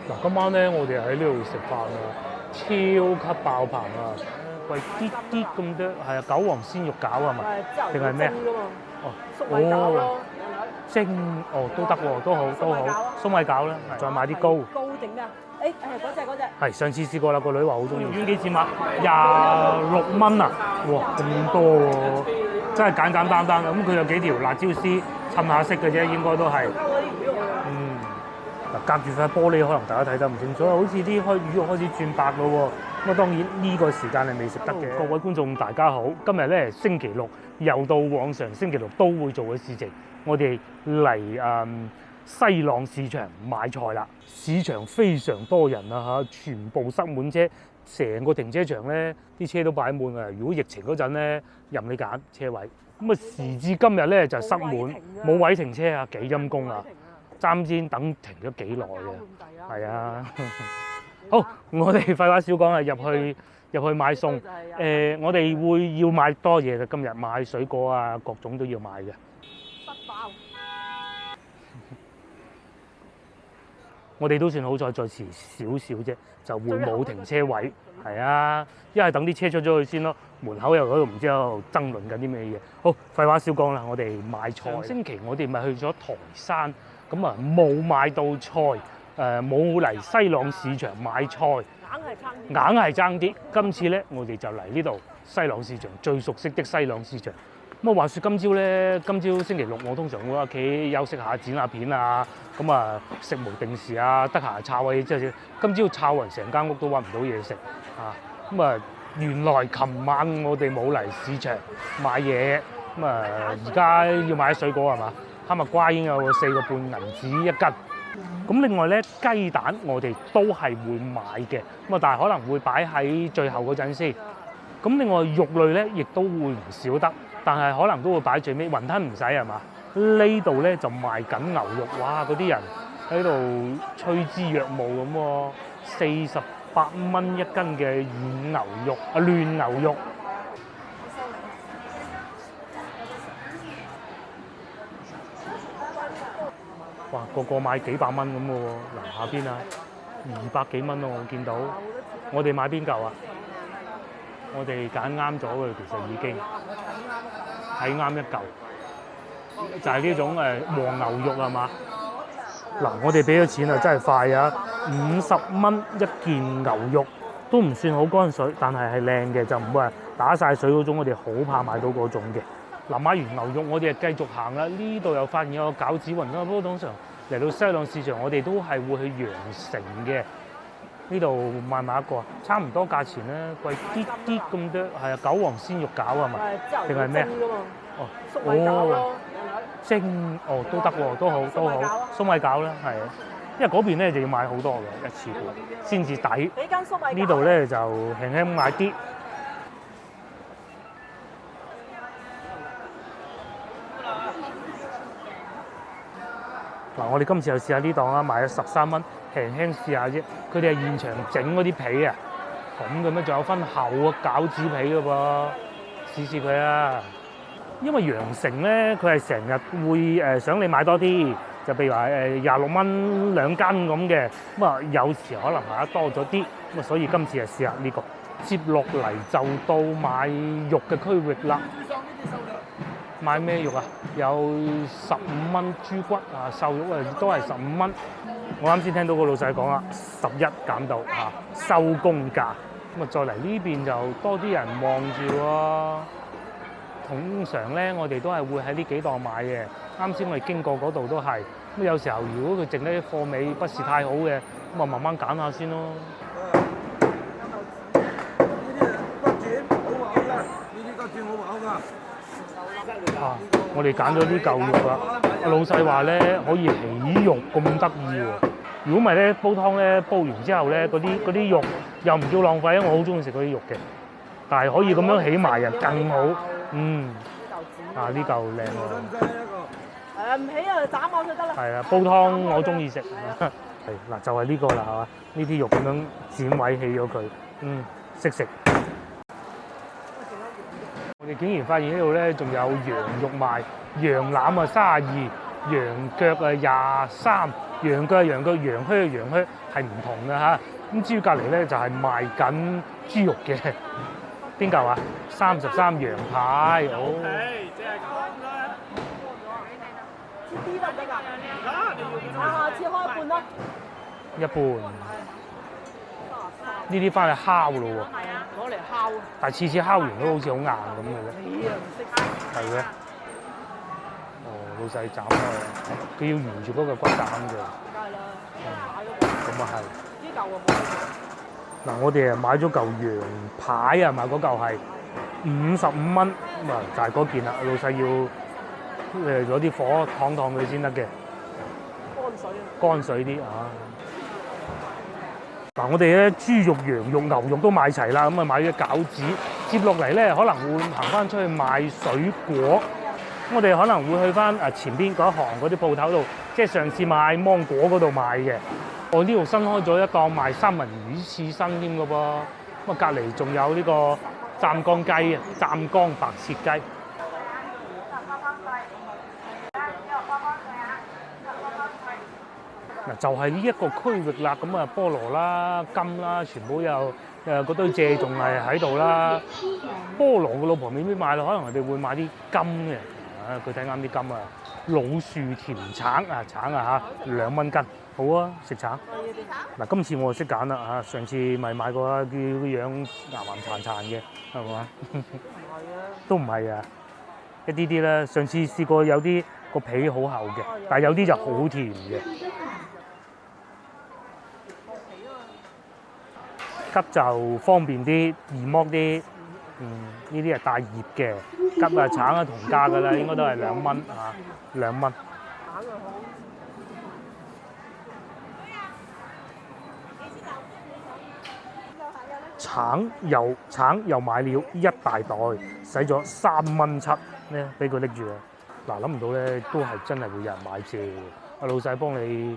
嗱，今晚咧我哋喺呢度食飯啊，超級爆棚啊！貴啲啲咁多，係啊，韭黃鮮肉餃係咪？定係咩啊？哦，粟米餃咯，蒸哦都得喎，都好都好，粟米餃啦，再買啲糕。糕定咩啊？誒嗰隻。係上次試過啦，個女話好中意。丸幾錢啊？26蚊啊！哇，咁多喎，真係簡簡單單。咁佢有幾條辣椒絲襯下色嘅啫，應該都係。嗱，隔住塊玻璃，可能大家睇得唔清楚，好似啲魚肉開始轉白咯喎。咁啊，當然呢個時間係未食得嘅。各位觀眾大家好，今日咧星期六，又到往常星期六都會做嘅事情，我哋嚟西朗市場買菜啦。市場非常多人啊嚇，全部塞滿車，成個停車場咧啲車都擺滿啊。如果疫情嗰陣咧，任你揀車位。咁啊，時至今日咧就塞滿，冇位停車啊，幾陰公啊！爭先等停咗幾耐啊！係啊，好，我哋廢話少講啊，入去買餸。我哋會要買多嘢嘅，今日買水果啊，各種都要買嘅。塞爆！我哋都算好彩，再遲少少啫，就會冇停車位。係啊，一係等啲車出咗去先咯。門口又嗰度唔知喺度爭論緊啲咩嘢。好，廢話少講啦，我哋買菜。上星期我哋咪去咗台山。咁啊冇買到菜，冇嚟西朗市場買菜，硬係爭啲。今次咧，我哋就嚟呢度西朗市場最熟悉的西朗市場。咁啊話説今朝星期六，我通常會喺屋企休息下、剪下片啊，咁啊食無定時啊，得閒摷位即係今朝摷勻成間屋都揾唔到嘢食啊！咁啊原來琴晚我哋冇嚟市場買嘢，咁啊而家要買水果係嘛？哈密瓜已經有4個半銀紙一斤，咁另外咧雞蛋我哋都係會買嘅，咁啊但係可能會擺喺最後嗰陣先。咁另外肉類咧亦都會唔少得，但係可能都會擺最尾。雲吞唔使係嘛？呢度咧就賣緊牛肉，哇！嗰啲人喺度趨之若鶩咁喎，48蚊一斤嘅軟牛肉啊，嫩牛肉。哇！個買幾百蚊咁嘅喎，嗱下邊啊，200幾蚊咯，我見到。我哋買邊嚿啊？我哋揀啱咗嘅，其實已經睇啱一嚿，就係呢種黃牛肉係嘛？嗱，我哋俾咗錢啊，真係快啊！50蚊一件牛肉，都唔算好乾水，但係靚嘅，就唔會話打晒水嗰種，我哋好怕買到嗰種嘅。嗱，買完牛肉，我哋就繼續行啦。呢度又發現有個餃子雲啦。不過通常嚟到西朗市場，我哋都係會去羊城嘅。呢度買一個，差唔多價錢咧，貴啲啲咁多。係啊，韭黃鮮肉餃係咪？定係咩啊？哦，粟米餃咯，蒸哦都得喎，都好都好。粟米餃啦，係啊，因為嗰邊咧就要買好多嘅，一次過先至抵。呢度咧就輕輕買啲。嗱，我哋今次又試下呢檔啦，買咗13蚊，輕輕試下啫。佢哋係現場整嗰啲皮啊，咁嘅咩？仲有分厚嘅餃子皮嘅噃，試試佢啊！因為羊城咧，佢係成日會想你買多啲，就譬如話26蚊2斤咁嘅，咁啊有時可能買得多咗啲，咁啊所以今次就試下呢個。接落嚟就到買肉嘅區域啦。買咩肉啊？有15蚊豬骨啊，瘦肉啊都係15蚊。我啱先聽到個老細講啦，11減到收工價。咁啊再嚟呢邊就多啲人望住喎。通常咧我哋都係會喺呢幾檔買嘅。啱先我哋經過嗰度都係。咁有時候如果佢剩啲貨尾不是太好嘅，咁啊慢慢揀下先咯。啊！我哋揀咗啲舊肉啦。阿老細話咧可以起肉咁得意喎。如果唔係咧煲湯咧煲完之後咧嗰啲肉又唔叫浪費啊！我好中意食嗰啲肉嘅，但係可以咁樣起埋人更好。啊呢嚿靚喎。唔起啊，斬我就得啦。係啊，煲湯我中意食。係嗱，就係呢個啦，係嘛？呢啲肉咁樣剪位起咗佢，識食。我哋竟然發現呢度咧仲有羊肉賣，羊腩啊32，羊腳啊23，羊腳係羊腳，羊靴係羊靴，係唔同嘅嚇。咁至於隔離咧就係賣緊豬肉嘅，邊嚿啊？33羊排，好。即係咁啦。切啲得唔得㗎？下次開一半咯。一半。呢啲翻去烤咯喎。係啊，攞嚟烤。但係次次烤完都好似好硬咁嘅啫。你啊唔識。係嘅。哦，老細斬開，佢要沿住嗰個骨斬嘅。梗係啦，買嗰個。咁啊係。呢嚿啊冇。嗱，我哋啊買咗嚿羊排啊，買嗰嚿係55蚊，咁啊就係嗰件啦。老細要攞啲火燙佢先得嘅。乾水啊。乾水啲啊！嗱，我哋咧豬肉、羊肉、牛肉都買齊啦，咁啊買咗餃子。接落嚟咧，可能會行翻出去買水果。我哋可能會去翻前邊嗰一行嗰啲鋪頭度，即係上次買芒果嗰度買嘅。我呢度新開咗一檔賣三文魚刺身添嘅噃，咁啊隔離仲有呢個湛江雞啊，湛江白切雞。嗱，就係呢一個區域啦，咁啊菠蘿啦、柑啦，全部有嗰堆蔗仲係喺度啦。菠蘿嘅老婆未必買咯，可能我哋會買啲柑嘅。啊，佢睇啱啲柑啊，老樹甜橙啊，橙啊嚇，2蚊斤，好啊，食橙。嗱，今次我就識揀啦嚇，上次咪買過啊，叫個樣岩岩殘殘嘅，係嘛？都唔係啊，一啲啲啦。上次試過有啲個皮好厚嘅，但係有啲就好甜嘅。桔就方便啲，易剝啲。呢啲係帶葉嘅，桔啊、橙啊同價㗎啦，應該都係2蚊啊，2蚊。橙又買了一大袋，使咗3蚊7咧，俾佢拎住啊！嗱，諗唔到咧，都係真係會有人買蔗。阿老細幫你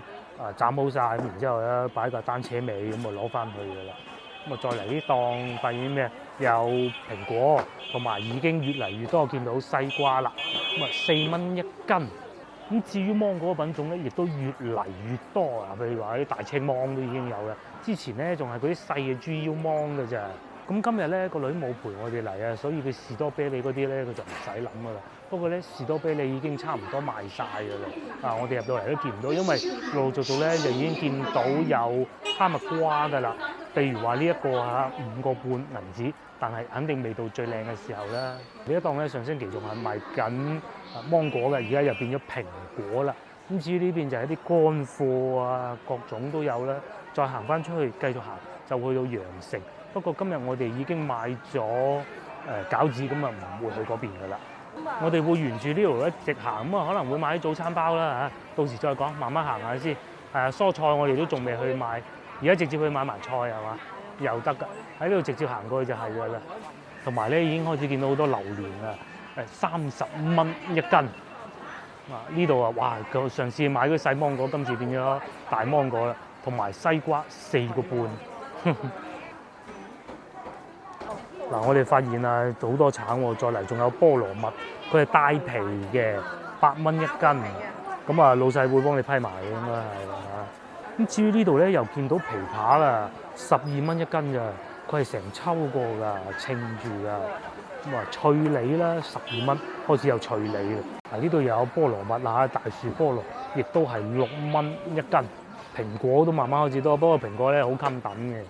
斬好晒，咁然之後咧擺架單車尾，咁啊攞翻去㗎啦。咁啊，再嚟呢檔發現咩？有蘋果，同埋已經越嚟越多我見到西瓜啦。咁啊，4蚊1斤。咁至於芒果品種咧，亦都越嚟越多啊！譬如話啲大青芒都已經有啦。之前咧仲係嗰啲細嘅豬腰芒㗎咋。咁今日咧個女冇陪我哋嚟啊，所以佢士多啤梨嗰啲咧佢就唔使諗㗎啦。不過咧士多啤梨已經差唔多賣晒㗎啦。我哋入到嚟都見唔到，因為陸陸續續咧就已經見到有哈密瓜㗎啦。譬如話呢一個5個半銀紙，但係肯定未到最靚嘅時候啦。呢一檔咧上星期仲係賣緊芒果嘅，而家又變咗蘋果啦。咁至於呢邊就係啲乾貨啊，各種都有啦。再行翻出去繼續行，就去到羊城。不過今日我哋已經買咗餃子，咁啊唔會去嗰邊噶啦。我哋會沿住呢度一直行，咁啊可能會買啲早餐包啦嚇。到時再講，慢慢行下先。蔬菜我哋都仲未去買，而家直接去買埋菜係嘛？又得㗎，喺呢度直接行過去就係㗎啦。同埋咧已經開始見到好多榴蓮啦，30蚊1斤。呢度啊，哇！上次買嗰啲細芒果，今次變咗大芒果啦。同埋西瓜4個半。嗱，我哋發現啊，好多橙喎，再嚟仲有菠蘿蜜，佢係帶皮嘅，8蚊1斤。咁啊，老細會幫你批埋嘅，應該係嚇。咁至於呢度咧，又見到枇杷啦，12蚊1斤咋，佢係成抽過㗎，稱住㗎。咁啊，脆梨啦，12蚊，開始有脆梨啦。呢度又有菠蘿蜜啊，大樹菠蘿，亦都係6蚊1斤。蘋果都慢慢開始多，不過蘋果咧好襟等嘅。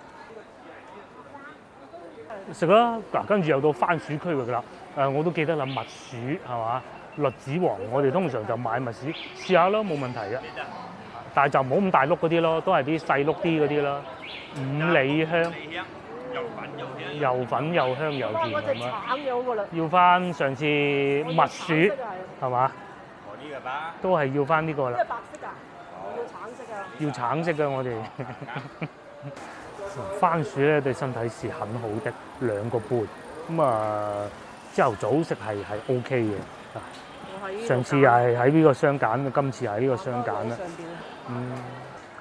食啦，嗱，跟住又到番薯區域啦。我都記得啦，蜜薯係嘛？栗子王，我哋通常就買蜜薯試下咯，冇問題嘅。但係就唔好咁大碌嗰啲咯，都係啲細碌啲嗰啲咯。五里香，又粉又香又甜咁樣。橙嘅好過啦。要翻上次蜜薯係嘛？都係要翻呢個啦。即係白色㗎，要橙色㗎。要橙色嘅我哋。番薯咧對身體是很好的，2個半。咁朝頭早食係 OK 嘅。上次又係喺呢個雙揀，今次係呢個雙揀啦。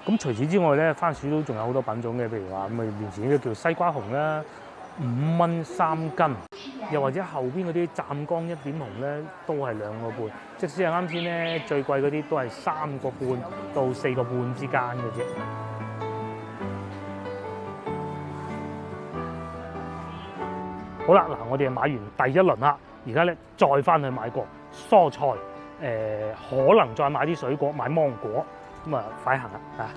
咁除此之外咧，番薯都仲有好多品種嘅，譬如話咁面前呢個叫西瓜紅啦，5蚊3斤。又或者後邊嗰啲湛江一點紅咧，都係2個半。即使係啱先咧最貴嗰啲都係3個半到4個半之間嘅啫。好啦，嗱，我哋買完第一輪啦，而家咧再翻去買個蔬菜，可能再買啲水果，買芒果，咁啊快行啦啊！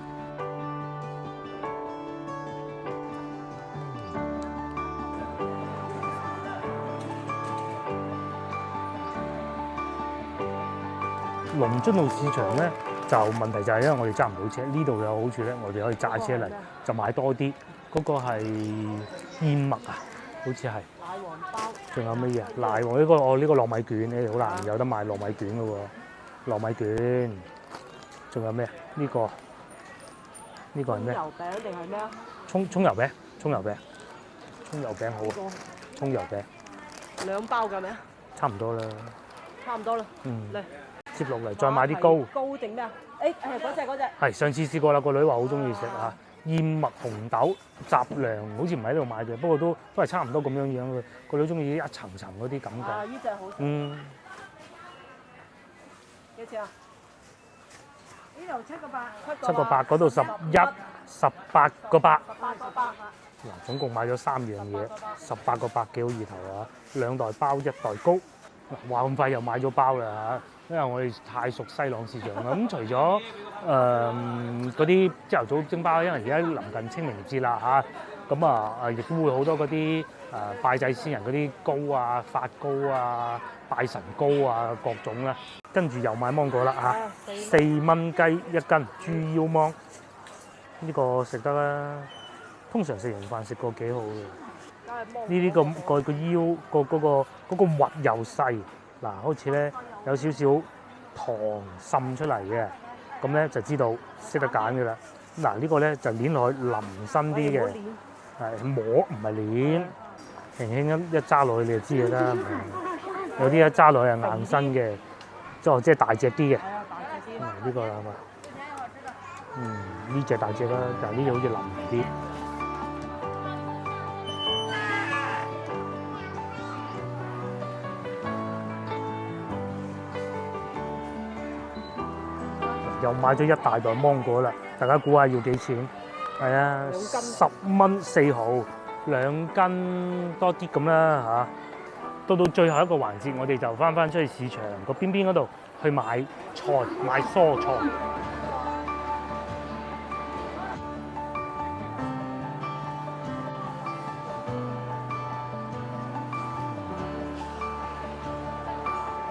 龍津路市場咧就問題就係因為我哋揸唔到車，呢度有好處咧，我哋可以揸車嚟就買多啲。嗰個係燕麥啊，好似係。奶黃包。仲有乜嘢啊？奶黃呢個呢個糯米卷咧好難有得賣糯米卷嘅喎，糯米卷。仲有咩啊？呢個係咩？油餅定係咩啊？葱油餅，葱油餅好啊，葱油餅。2包㗎咩？差唔多啦。差唔多啦。嗯。嚟。接落嚟再買啲糕。糕定咩啊？誒嗰隻。係上次試過啦，個女話好中意食啊。燕麥紅豆雜糧好似唔喺度買嘅，不過都係差唔多咁樣樣嘅。個女中意一層層嗰啲感覺。啊！呢隻好食。嗯。幾錢啊？呢度7個8。 7個8，嗰度11 18個8。18個8。嗱，總共買咗3樣嘢，18個8幾好意頭啊！2袋包1袋糕。嗱，話咁快又買咗包啦嚇，因為我哋太熟西朗市場啦。咁除咗嗰啲朝頭早蒸包，因為而家臨近清明節啦嚇，咁啊亦都會好多嗰啲拜祭先人嗰啲糕啊、發糕啊、拜神糕啊各種啦。跟住又買芒果啦嚇，4蚊雞1斤豬腰芒，呢個食得啦。通常食完飯食個幾好嘅。呢啲個腰嗰個核又細，嗱，好似咧有少少糖滲出嚟嘅，咁咧就知道識得揀嘅啦。嗱，呢個咧就攣落去腍身啲嘅，係摸唔係攣，輕輕一揸落去你就知嘅啦。有啲一揸落去係硬身嘅，即係大隻啲嘅。係啊，大隻啲。呢個啦係嘛？呢隻大隻啦，但係呢隻好似腍啲。又買咗1大袋芒果啦，大家估下要幾錢？係啊，10蚊4毫，2斤多啲咁啦嚇。到最後一個環節，我哋就翻出去市場個邊嗰度去買菜，買蔬菜。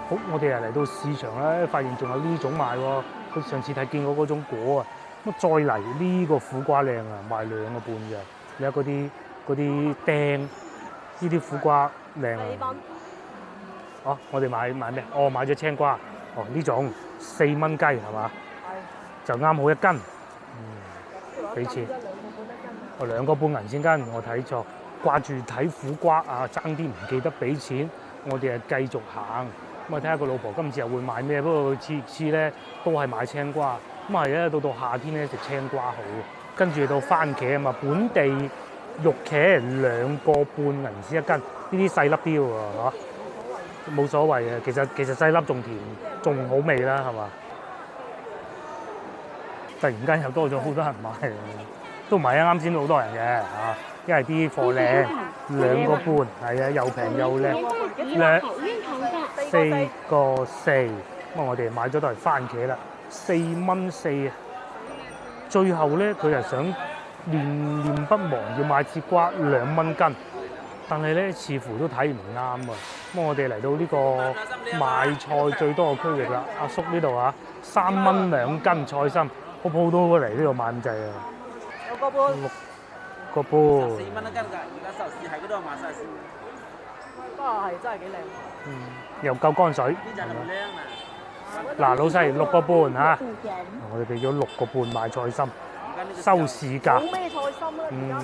好，我哋又嚟到市場咧，發現仲有呢種賣喎。佢上次睇見過嗰種果啊，咁再嚟呢個苦瓜靚啊，賣2個半嘅。你睇嗰啲釘，呢啲苦瓜靚啊。4蚊。哦，我哋買咩？哦，買咗青瓜。哦，呢種4蚊雞係嘛？係。就啱好1斤。俾錢。哦，2個半銀先斤，我睇錯。掛住睇苦瓜啊，爭啲唔記得俾錢，我哋係繼續行。咁啊，睇下個老婆今次又會買咩？不過佢次咧都係買青瓜。咁係咧，到夏天咧食青瓜好。跟住到番茄啊嘛，本地肉茄2個半銀紙1斤，呢啲細粒啲喎嚇，冇所謂嘅。其實細粒仲甜，仲好味啦，係嘛？突然間又多咗好多人買，都唔係啊！啱先好多人嘅嚇，因為啲貨靚，2個半，係啊，又平又靚，4個4。咁啊，我哋買咗袋番茄啦，4蚊4啊。最後咧，佢又想念念不忘要買節瓜2蚊斤，但係咧似乎都睇唔啱啊。咁我哋嚟到呢個賣菜最多嘅區域啦，阿叔呢度啊，3蚊2斤菜心，鋪鋪都嚟呢度買咁滯啊。6個半。6個半。14蚊一斤㗎，而家壽司喺嗰度賣壽司。不過係真係幾靚。又夠乾水。呢隻就唔靚啊！嗱，老細6個半嚇，我哋俾咗6個半買菜心，收市價。冇咩菜心啦，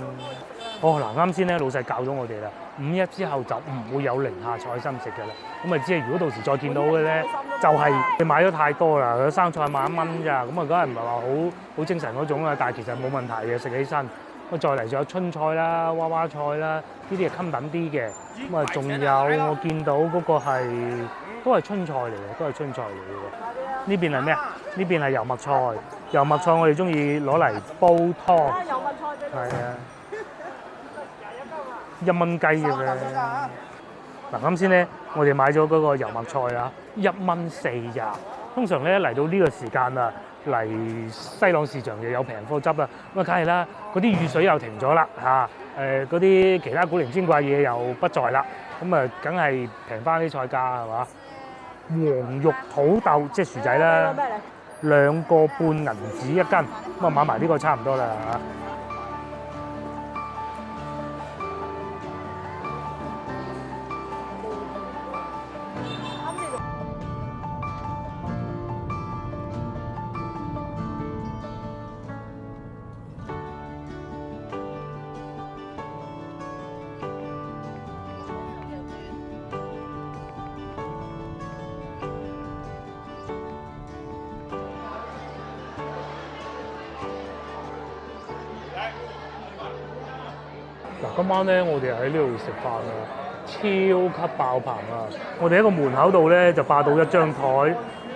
哦，嗱，啱先咧，老細教咗我哋啦，5·1之後就唔會有寧夏菜心食嘅啦。咁啊，即係如果到時再見到嘅咧，就係你買咗太多啦，佢生菜賣1蚊咋，咁啊，梗係唔係話好精神嗰種啊？但係其實冇問題嘅，食起身。咁再嚟仲有春菜啦、娃娃菜啦，呢啲係襟等啲嘅。咁啊，仲有我見到嗰個係都係春菜嚟嘅，都係春菜嚟嘅喎。呢邊係咩啊？呢邊係油麥菜。油麥菜我哋中意攞嚟煲湯。油麥菜俾你。係啊，1蚊雞嘅啫。嗱，啱先咧，我哋買咗嗰個油麥菜啊，1蚊4咋。通常咧嚟到呢個時間啊，嚟西朗市場又有平貨執啦。咁啊，梗係啦，嗰啲雨水又停咗啦嚇。嗰啲其他古靈精怪嘢又不在啦。咁啊，梗係平翻啲菜價係嘛？黃肉土豆即係薯仔啦，2個半銀紙一斤。咁啊，買埋呢個差唔多啦嚇。嗱，今晚咧我哋喺呢度食飯啊，超級爆棚啊！我哋喺個門口度咧就霸到一張台，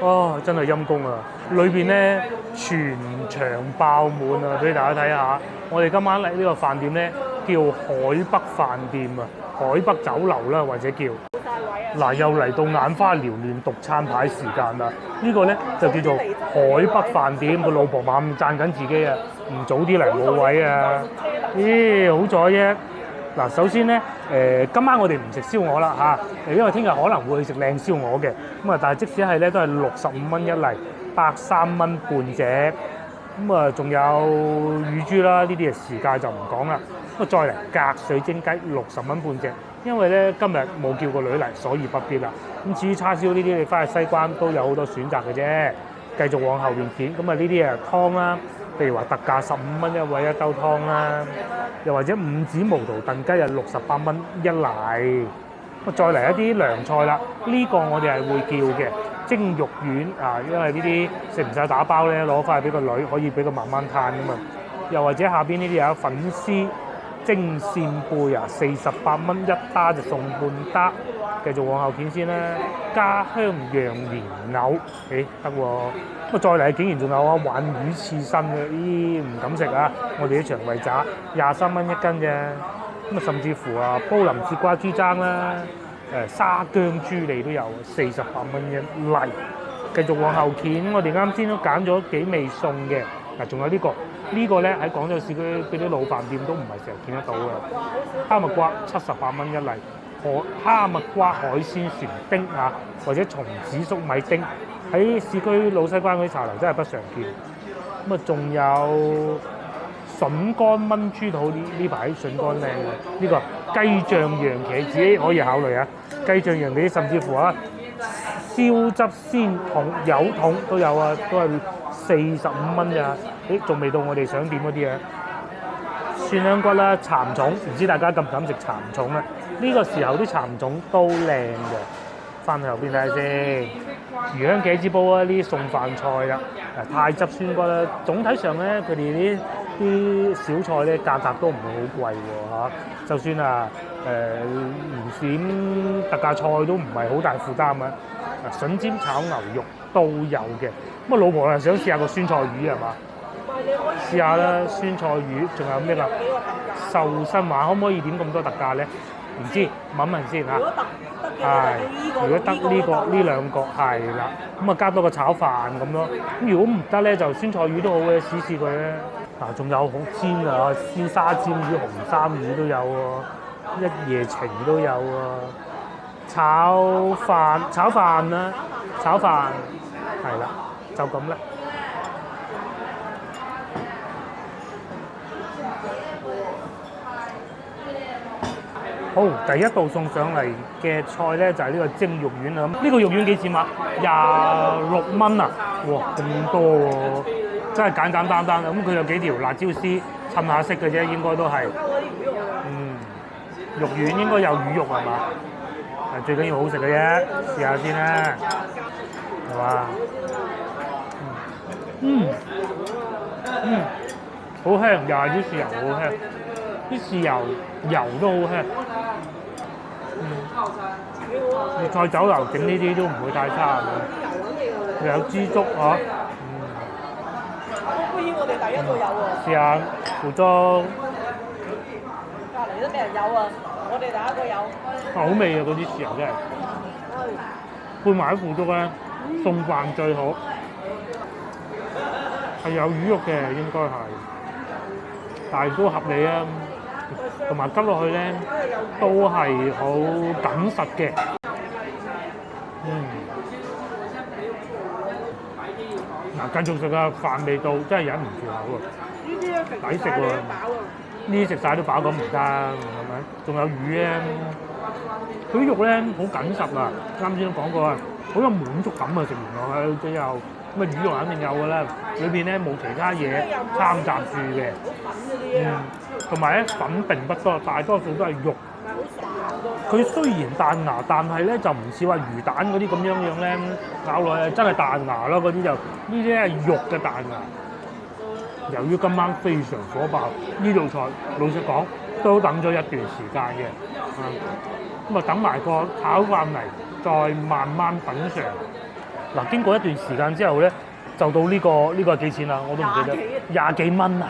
哇！真係陰公啊！裏邊咧全場爆滿啊！俾大家睇下，我哋今晚嚟呢個飯店咧叫海北飯店啊，海北酒樓啦或者叫。嗱，又嚟到眼花繚亂讀餐牌時間啦！呢個咧就叫做海北飯店，個老婆猛讚緊自己啊！唔早啲嚟冇位啊！咦，好在啫！嗱，首先咧，今晚我哋唔食燒鵝啦嚇，因為聽日可能會去食靚燒鵝嘅。咁啊，但係即使係咧，都係65蚊一例，103蚊半隻。咁啊，仲有乳豬啦，呢啲嘅時價就唔講啦。咁啊，再嚟格水晶雞60蚊半隻，因為咧今日冇叫個女嚟，所以不必啦。咁至於叉燒呢啲，你翻去西關都有好多選擇嘅啫。繼續往後邊見，咁啊呢啲啊湯啦。譬如話特價15蚊一位一兜湯啦，又或者五指毛肚燉雞啊68蚊一例。咁再嚟一啲涼菜啦，呢個我哋係會叫嘅蒸肉丸啊，因為呢啲食唔晒打包咧，攞翻去俾個女可以俾佢慢慢嘆㗎嘛。又或者下邊呢啲有粉絲蒸扇貝啊，48蚊一打就送半打。繼續往後片先啦，家鄉羊蓮藕，得喎。咁啊再嚟竟然仲有啊鯇魚刺身嘅，咦唔敢食啊！我哋啲腸胃渣23蚊一斤啫。咁啊甚至乎啊煲林節瓜豬踭啦，沙薑豬脷都有48蚊一例。繼續往後片，我哋啱先都揀咗幾味餸嘅。嗱，仲有呢個咧喺廣州市區嗰啲老飯店都唔係成日見得到嘅。哈密瓜78蚊一例。哈密瓜海鮮船丁啊，或者松子粟米丁，喺市區老西關嗰啲茶樓真係不常見。咁啊，仲有筍乾炆豬肚，呢排筍乾靚嘅。呢個雞醬羊茄自己可以考慮啊。雞醬羊茄甚至乎啊，燒汁鮮筒有筒都有啊，都係45蚊咋。仲未到我哋想點嗰啲啊。蒜香骨啦，蠶蟲，唔知大家敢唔敢食蠶蟲啊？呢個時候啲蠶蟲都靚嘅，翻去後邊睇下先。魚香茄子煲啊，呢啲餸飯菜啦，太汁酸骨啦。總體上咧，佢哋啲小菜咧價格都唔會好貴喎嚇。就算啊連閃特價菜都唔係好大負擔啊。筍尖炒牛肉都有嘅。咁啊，老婆啊想試下個酸菜魚係嘛？試下啦，酸菜魚，仲有咩啦？壽司話可唔可以點咁多特價咧？唔知問問先嚇。係，如果得呢兩個係啦，咁啊加多個炒飯咁咯。咁如果唔得咧，就酸菜魚都好嘅，試試佢咧。嗱，仲有好煎啊，鮮沙尖魚、紅衫魚都有喎，一夜情都有喎。炒飯啦，炒飯係啦，就咁啦。好，第一道送上嚟嘅菜咧就係呢個蒸肉丸啦。呢個肉丸幾錢啊？26蚊啊！哇，咁多喎，真係簡簡單單。咁佢有幾條辣椒絲，襯下色嘅啫，應該都係。肉丸應該有魚肉係嘛？最緊要好食嘅啫，試下先啦，係嘛？好好香，又係啲豉油好香，啲豉油油都好香。粵菜酒樓整呢啲都唔會太差嘅，又有支竹嗬。杯煙我哋第一個有喎，試下腐竹，隔離都俾人有啊，我哋第一個有。好味啊！嗰啲豉油真係，配埋啲腐竹咧，送飯最好。係有魚肉嘅應該係，但係都合理啊。同埋執落去咧都係好緊實嘅。嗱，繼續食啊！飯味道真係忍唔住口啊！呢啲咧食抵食喎，呢啲食晒都飽咁唔得，係咪？仲有魚咧，佢啲肉咧好緊實啊！啱先都講過啊，好有滿足感啊！食完落去之後，咁啊魚肉肯定有㗎啦，裏邊咧冇其他嘢摻雜住嘅，同埋咧粉並不多，大多數都係肉。佢雖然彈牙，但係咧就唔似話魚蛋嗰啲咁樣咧咬落去真係彈牙咯，嗰啲就呢啲係肉嘅彈牙。由於今晚非常火爆，呢道菜老實講都等咗一段時間嘅，咁啊等埋個炒飯嚟，再慢慢品嚐。嗱，經過一段時間之後咧，就到呢個係幾錢啊？我都唔記得，20幾蚊啊！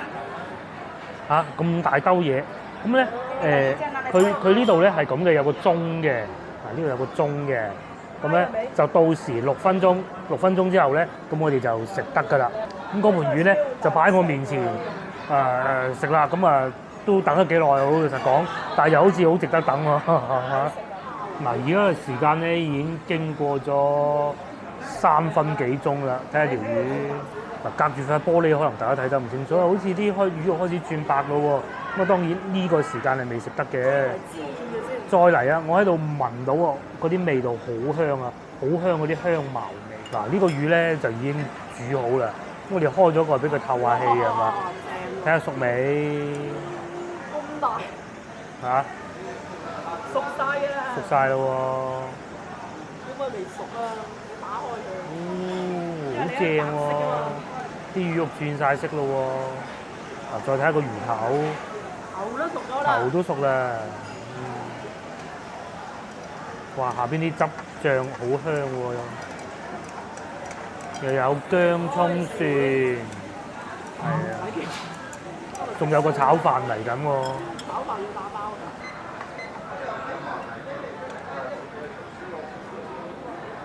嚇咁大兜嘢，咁咧佢呢度咧係咁嘅，有個鐘嘅，呢度有個鐘嘅，咁咧就到時6分鐘，6分鐘之後咧，咁我哋就食得㗎啦。咁嗰盤魚咧就擺喺我面前，食啦，咁啊都等咗幾耐，好老實講，但係又好似好值得等喎。嗱，而家嘅時間咧已經經過咗3分幾鐘啦，睇下條魚。嗱，隔住塊玻璃可能大家睇得唔清楚，好似啲魚肉開始轉白咯喎。咁啊當然呢個時間係未食得嘅。再嚟啊！我喺度聞到喎，嗰啲味道好香啊，好香嗰啲香茅味。嗱，呢個魚咧就已經煮好啦。我哋開咗個俾佢透下氣係嘛？睇下熟未？咁大嚇？熟晒㗎啦！熟晒啦喎！點解未熟啊？你打開佢。好正喎！啲魚肉轉晒色咯喎！嗱，再睇下個魚頭，頭都熟咗啦。頭都熟啦。哇！下邊啲汁醬好香喎，又有薑葱蒜，係啊，仲有個炒飯嚟緊喎。炒飯要打包㗎。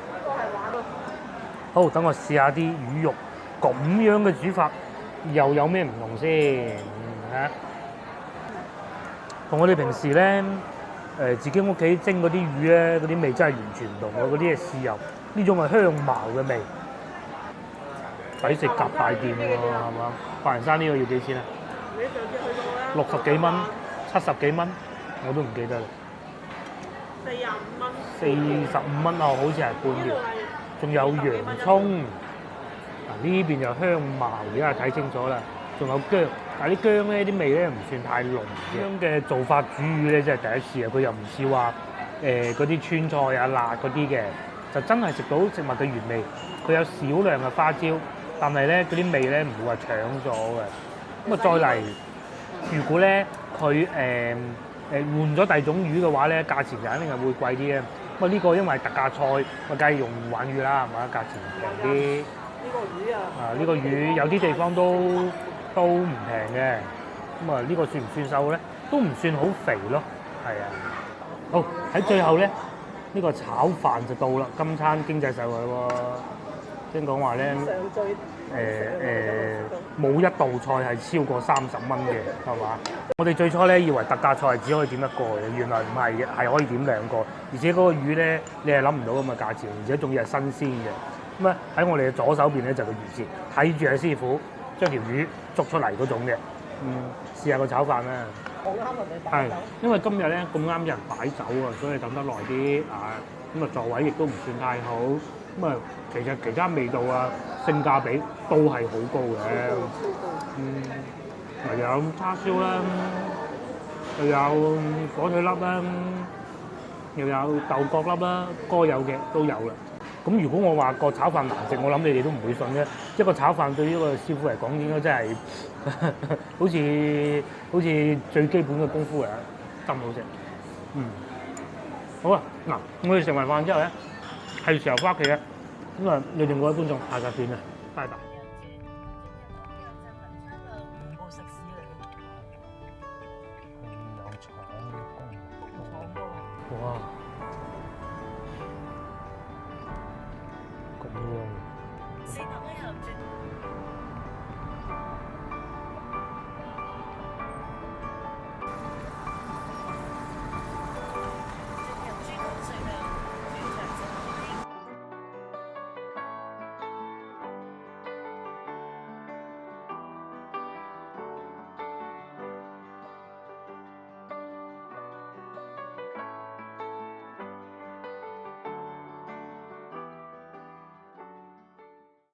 呢個係玩咯。好，等我試下啲魚肉咁樣嘅煮法，又有咩唔同先嚇？同我哋平時咧自己屋企蒸嗰啲魚咧，嗰啲味真係完全唔同喎。嗰啲係豉油，呢種係香茅嘅味。抵食夾大店喎，係嘛？白雲山呢個要幾錢啊？你上次去到咧60幾蚊、70幾蚊，我都唔記得啦。45蚊啊，好似係半條。仲有洋葱，嗱呢邊有香茅，而家睇清楚啦。仲有薑，但係啲薑咧啲味咧唔算太濃。咁樣嘅做法煮魚咧，真係第一次啊！佢又唔似話嗰啲川菜啊辣嗰啲嘅，就真係食到食物嘅原味。佢有少量嘅花椒。但係咧，嗰啲味咧唔會話搶咗嘅。咁啊，再嚟，如果咧佢換咗第二種魚嘅話咧，價錢就肯定係會貴啲嘅。咁啊，呢個因為特價菜，我梗係用鯇魚啦，係嘛？價錢平啲。呢個魚啊！呢個魚有啲地方都唔平嘅。咁啊，呢個算唔算瘦咧？都唔算好肥咯。係啊。好，喺最後咧，呢個炒飯就到啦。今餐經濟實惠喎。聽講話咧，冇一道菜係超過30蚊嘅，係嘛？我哋最初咧以為特價菜係只可以點一個嘅，原來唔係嘅，係可以點2個，而且嗰個魚咧你係諗唔到咁嘅價錢，而且仲要係新鮮嘅。咁啊喺我哋嘅左手邊咧就係個魚翅，睇住阿師傅將條魚捉出嚟嗰種嘅。試下個炒飯啦。好啱人哋擺酒。因為今日咧咁啱有人擺酒啊，所以等得耐啲啊。咁啊座位亦都唔算太好。咁啊，其實其他味道啊、性價比都係好高嘅。又有叉燒啦，又有火腿粒啦，又有豆角粒啦，該有嘅都有啦。咁如果我話個炒飯難食，我諗你哋都唔會信啫。一個炒飯對於一個師傅嚟講，應該真係好似最基本嘅功夫嚟，真好食。好啊，嗱，我哋食完飯之後咧，係時候翻屋企嘅。咁啊，你哋各位觀眾，下集見啊，拜拜。哇！咁樣。